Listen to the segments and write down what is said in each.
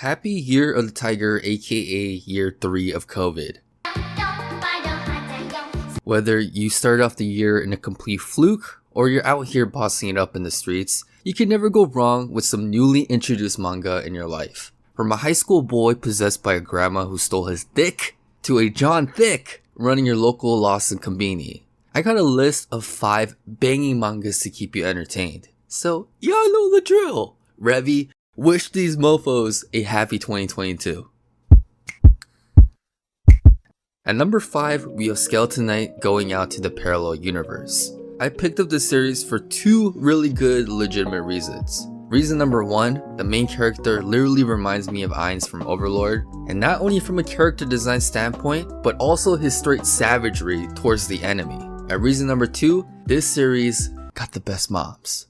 Happy Year of the Tiger, aka Year 3 of COVID. Whether you start off the year in a complete fluke or you're out here bossing it up in the streets, you can never go wrong with some newly introduced manga in your life. From a high school boy possessed by a grandma who stole his dick, to a John Thick running your local Lawson Combini. I got a list of 5 banging mangas to keep you entertained. So, y'all know the drill. Revy, wish these mofos a happy 2022. At number 5, we have Skeleton Knight going out to the parallel universe. I picked up this series for 2 really good legitimate reasons. Reason number 1, the main character literally reminds me of Ainz from Overlord, and not only from a character design standpoint, but also his straight savagery towards the enemy. And reason number 2, this series got the best moms.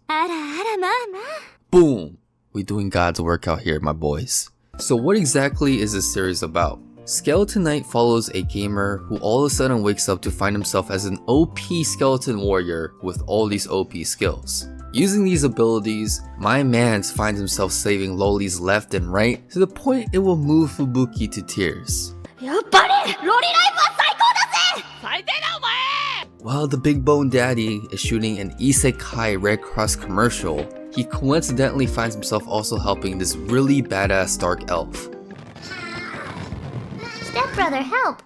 Boom! We doing God's work out here, my boys. So what exactly is this series about? Skeleton Knight follows a gamer who all of a sudden wakes up to find himself as an OP skeleton warrior with all these OP skills. Using these abilities, my mans finds himself saving lolis left and right to the point it will move Fubuki to tears. While the big bone daddy is shooting an Isekai Red Cross commercial, he coincidentally finds himself also helping this really badass dark elf. Stepbrother, help!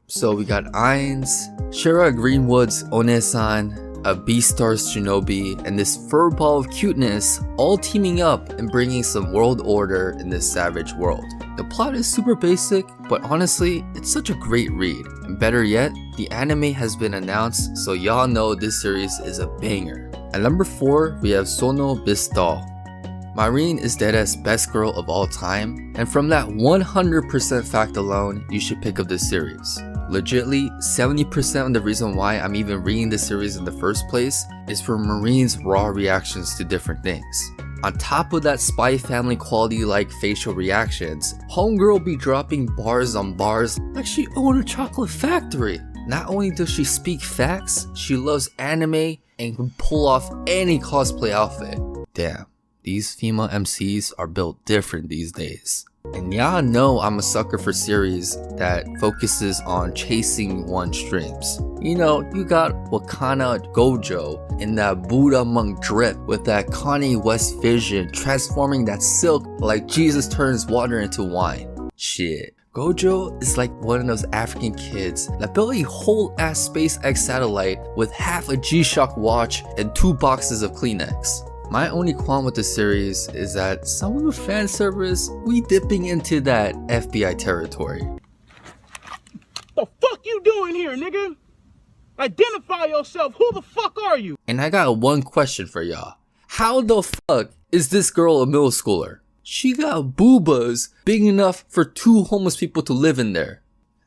So we got Ainz, Shira Greenwood's One-san, a Beastars shinobi, and this furball of cuteness all teaming up and bringing some world order in this savage world. The plot is super basic, but honestly, it's such a great read. And better yet, the anime has been announced, so y'all know this series is a banger. At number 4, we have Sono, Bisque. Marine is deadass best girl of all time, and from that 100% fact alone, you should pick up this series. Legitly, 70% of the reason why I'm even reading this series in the first place is for Marine's raw reactions to different things. On top of that Spy Family quality like facial reactions, homegirl be dropping bars on bars like she owned a chocolate factory. Not only does she speak facts, she loves anime and can pull off any cosplay outfit. Damn, these female MCs are built different these days. And y'all know I'm a sucker for series that focuses on chasing one's dreams. You know, you got Wakana Gojo in that Buddha monk drip with that Kanye West vision transforming that silk like Jesus turns water into wine. Shit. Gojo is like one of those African kids that built a whole ass SpaceX satellite with half a G-Shock watch and 2 boxes of Kleenex. My only qualm with the series is that some of the fan service, we dipping into that FBI territory. The fuck you doing here, nigga? Identify yourself, who the fuck are you? And I got one question for y'all. How the fuck is this girl a middle schooler? She got boobas big enough for 2 homeless people to live in there.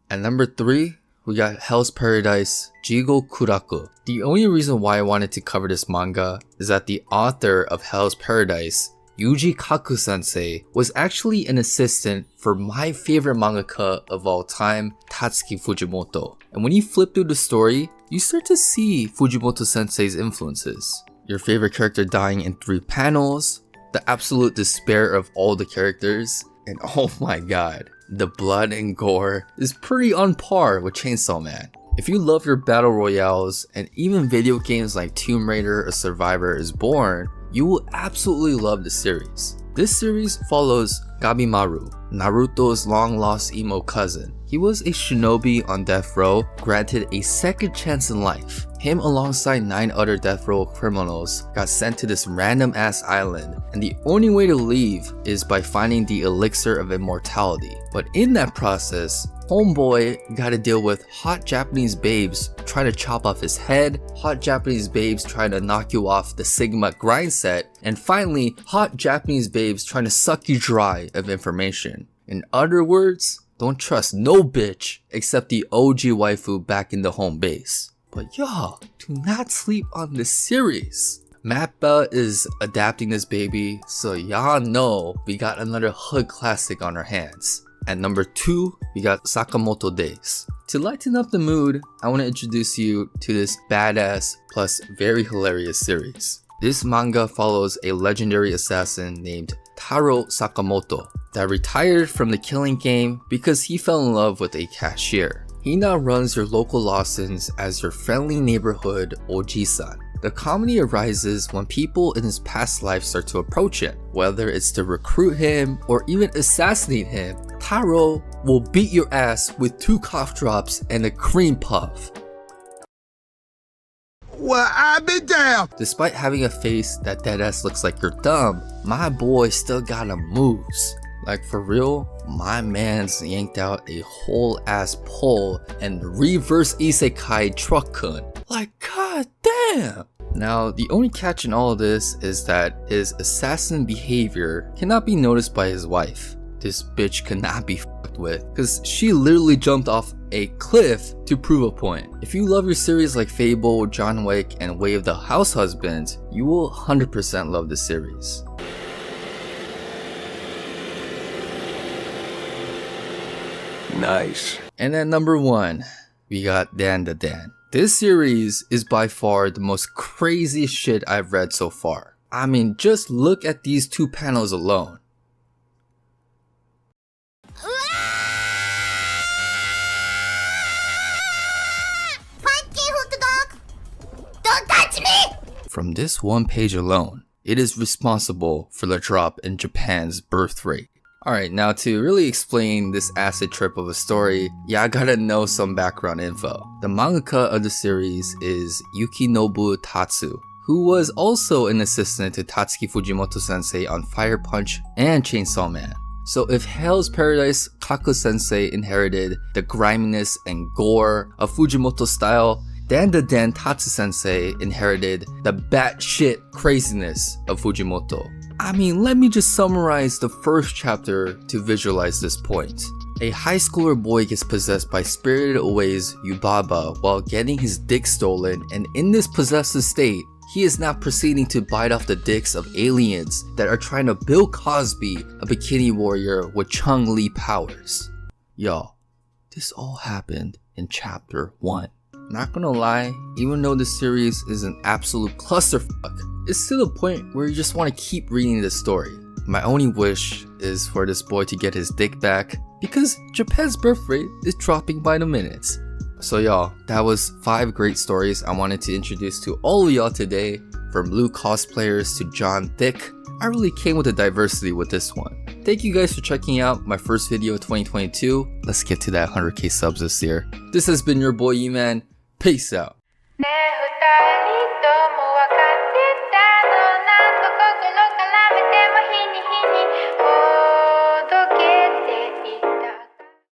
At number 3, we got Hell's Paradise, Jigokuraku. The only reason why I wanted to cover this manga is that the author of Hell's Paradise, Yuji Kaku sensei, was actually an assistant for my favorite mangaka of all time, Tatsuki Fujimoto. And when you flip through the story, you start to see Fujimoto sensei's influences. Your favorite character dying in 3 panels, the absolute despair of all the characters, and oh my god, the blood and gore is pretty on par with Chainsaw Man. If you love your battle royales and even video games like Tomb Raider or Survivor is Born, you will absolutely love the series. This series follows Gabimaru, Naruto's long-lost emo cousin. He was a shinobi on death row, granted a second chance in life. Him alongside 9 other death row criminals got sent to this random ass island, and the only way to leave is by finding the elixir of immortality. But in that process, homeboy gotta deal with hot Japanese babes trying to chop off his head, hot Japanese babes trying to knock you off the Sigma grind set, and finally, hot Japanese babes trying to suck you dry of information. In other words, don't trust no bitch except the OG waifu back in the home base. But y'all, do not sleep on this series. Mappa is adapting this baby, so y'all know we got another hood classic on our hands. At number 2, we got Sakamoto Days. To lighten up the mood, I want to introduce you to this badass plus very hilarious series. This manga follows a legendary assassin named Taro Sakamoto. that retired from the killing game because he fell in love with a cashier. He now runs your local Lawson's as your friendly neighborhood Oji-san. The comedy arises when people in his past life start to approach him. Whether it's to recruit him or even assassinate him, Taro will beat your ass with 2 cough drops and a cream puff. Well, I've been down. Despite having a face that deadass looks like you're dumb, my boy still got a moves. Like for real, my man's yanked out a whole ass pole and reverse isekai truck-kun. Like, god damn! Now, the only catch in all of this is that his assassin behavior cannot be noticed by his wife. This bitch cannot be fucked with, cause she literally jumped off a cliff to prove a point. If you love your series like Fable, John Wick, and Way of the House Husband, you will 100% love this series. Nice. And at number 1, we got Dandadan. This series is by far the most craziest shit I've read so far. I mean, just look at these 2 panels alone. Don't touch me! From this one page alone, it is responsible for the drop in Japan's birth rate. Alright, now to really explain this acid trip of a story, I gotta know some background info. The mangaka of the series is Yukinobu Tatsu, who was also an assistant to Tatsuki Fujimoto sensei on Fire Punch and Chainsaw Man. So if Hell's Paradise Kaku sensei inherited the griminess and gore of Fujimoto's style, Dandadan Tatsu sensei inherited the batshit craziness of Fujimoto. I mean, let me just summarize the first chapter to visualize this point. A high schooler boy gets possessed by Spirited Away's Yubaba while getting his dick stolen, and in this possessive state, he is now proceeding to bite off the dicks of aliens that are trying to Bill Cosby a bikini warrior with Chung-Li powers. Yo, this all happened in chapter 1. Not gonna lie, even though this series is an absolute clusterfuck, it's to the point where you just want to keep reading this story. My only wish is for this boy to get his dick back, because Japan's birth rate is dropping by the minutes. So y'all, that was 5 great stories I wanted to introduce to all of y'all today. From Blue cosplayers to John Thick, I really came with a diversity with this one. Thank you guys for checking out my first video of 2022. Let's get to that 100k subs this year. This has been your boy Yiman. Peace out.